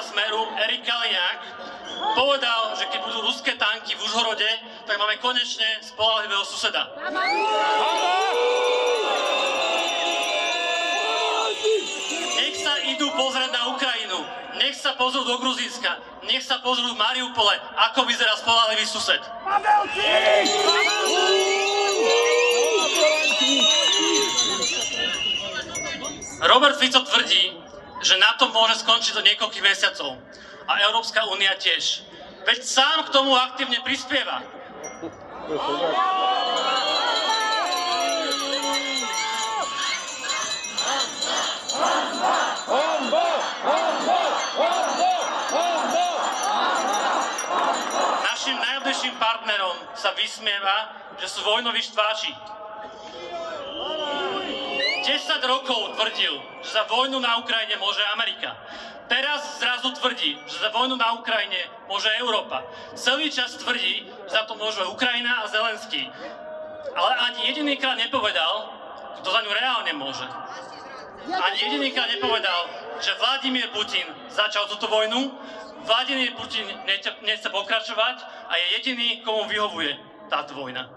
Smeru Erik Kaliňák povedal, že keď budú ruské tanky v Užhorode, tak máme konečne spoľahlivého suseda. Nech sa idú pozrieť na Ukrajinu, nech sa pozrú do Gruzínska, nech sa pozrú v Mariupole, ako vyzerá spoľahlivý sused. Robert Fico tvrdí, že NATO môže skončiť do niekoľkých mesiacov. A Európska únia tiež. Veď sám k tomu aktívne prispieva. Našim najbližším partnerom sa vysmieva, že sú vojnoví štváči. 10 rokov tvrdil, že za vojnu na Ukrajine môže Amerika. Teraz zrazu tvrdí, že za vojnu na Ukrajine môže Európa. Celý čas tvrdí, že za to môže Ukrajina a Zelenský. Ale ani jedinýkrát nepovedal, kto za ňu reálne môže. Ani jedinýkrát nepovedal, že Vladimír Putin začal túto vojnu, Vladimír Putin nechce pokračovať a je jediný, komu vyhovuje táto vojna.